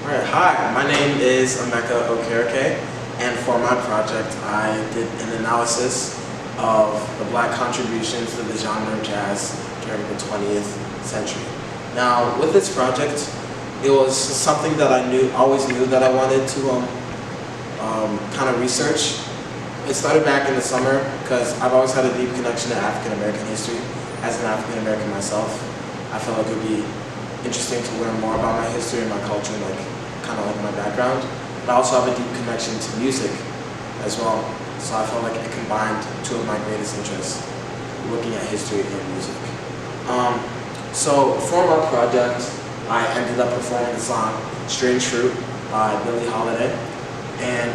Alright, hi, my name is Emeka Okereke, and for my project I did an analysis of the Black contributions to the genre of jazz during the 20th century. Now, with this project, it was something that I always knew that I wanted to kind of research. It started back in the summer because I've always had a deep connection to African American history. As an African American myself, I felt like it would be interesting to learn more about my history and my culture, and kind of like my background. But I also have a deep connection to music as well, so I felt like it combined two of my greatest interests, looking at history and music. So for my project, I ended up performing the song "Strange Fruit" by Billie Holiday, and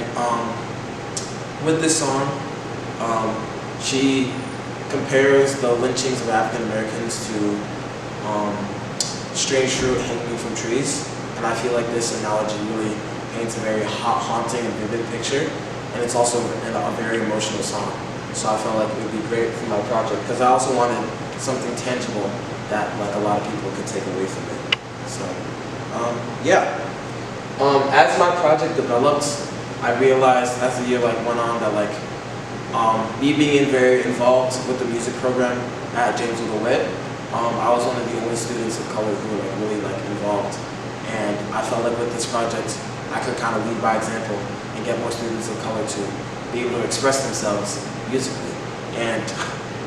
with this song, she compares the lynchings of African Americans to strange fruit hanging from trees, and I feel like this analogy really paints a very haunting and vivid picture, and it's also a very emotional song. So I felt like it would be great for my project because I also wanted something tangible that a lot of people could take away from it. So yeah. As my project developed, I realized as the year went on that me being very involved with the music program at James Witt, I was one of the only students of color who were really involved, and I felt like with this project I could kind of lead by example and get more students of color to be able to express themselves musically. And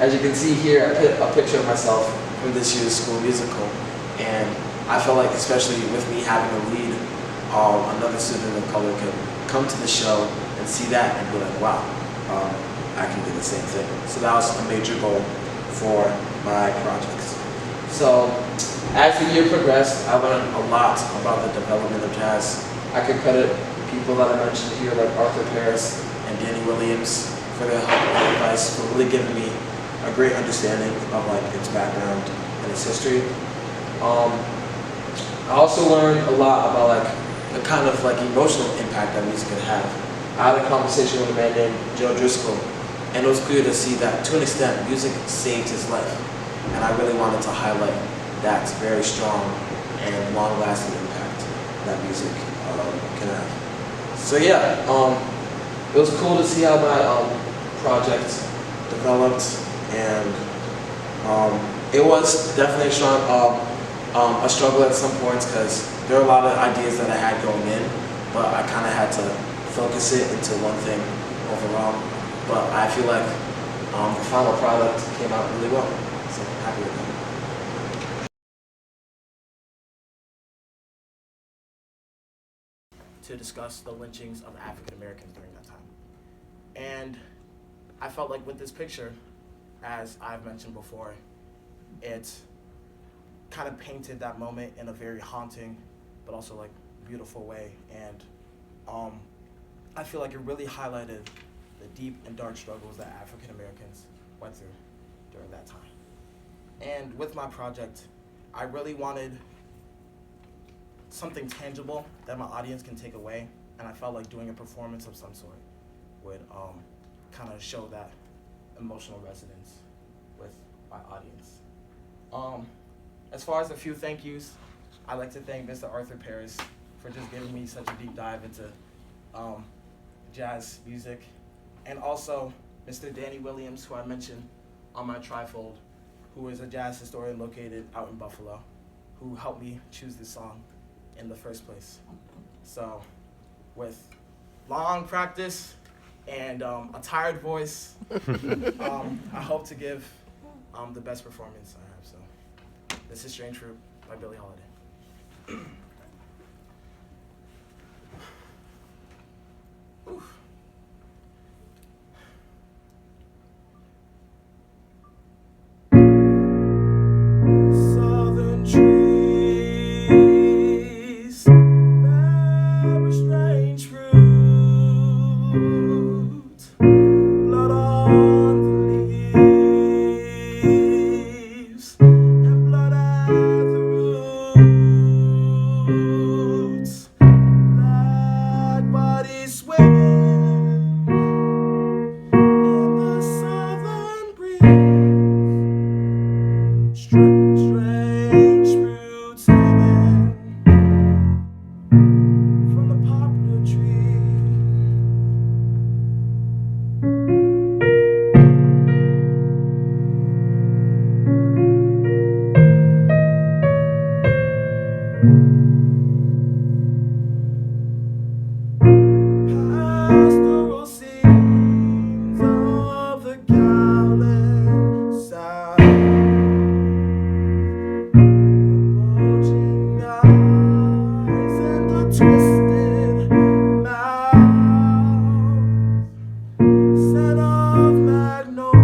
as you can see here, I put a picture of myself from this year's school musical, and I felt like, especially with me having a lead, another student of color could come to the show and see that and be like, wow, I can do the same thing. So that was a major goal for my projects. So as the year progressed, I learned a lot about the development of jazz. I could credit people that I mentioned here, like Arthur Paris and Danny Williams, for their help and advice, for really giving me a great understanding of its background and its history. I also learned a lot about the kind of emotional impact that music could have. I had a conversation with a man named Joe Driscoll, and it was clear to see that, to an extent, music saved his life. And I really wanted to highlight that very strong and long-lasting impact that music can have. So yeah, it was cool to see how my project developed, and it was definitely a struggle at some points because there were a lot of ideas that I had going in, but I kind of had to focus it into one thing overall. But I feel like the final product came out really well, so I'm happy with that. To discuss the lynchings of African Americans during that time. And I felt like with this picture, as I've mentioned before, it kind of painted that moment in a very haunting but also beautiful way. And I feel like it really highlighted the deep and dark struggles that African Americans went through during that time. And with my project, I really wanted something tangible that my audience can take away, and I felt like doing a performance of some sort would kind of show that emotional resonance with my audience. As far as a few thank yous, I'd like to thank Mr. Arthur Paris for just giving me such a deep dive into jazz music, and also Mr. Danny Williams, who I mentioned on my trifold, who is a jazz historian located out in Buffalo, who helped me choose this song in the first place. So with long practice and a tired voice, I hope to give the best performance I have. So this is Strange Fruit by Billie Holiday. Southern trees bear strange fruit, blood on the leaves and blood at the root. Pastoral scenes of the gallant South, the bulging eyes and the twisted mouth, scent of magnolias,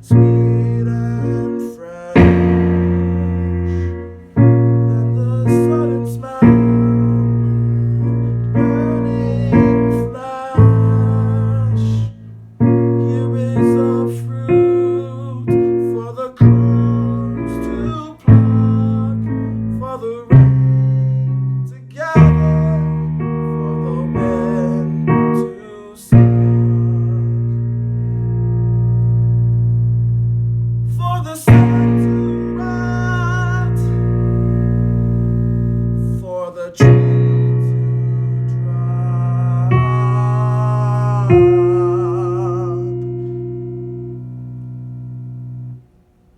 sweet and fresh, and the sudden smell of burning flesh. Here is a fruit for the crows to pluck, for the rain to gather, for the wind to suck, for the sun to rot, for the tree to drop.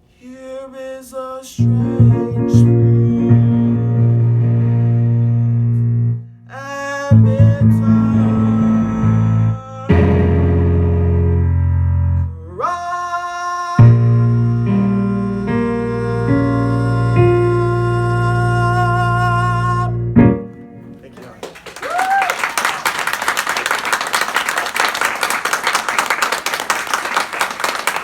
Here is a stray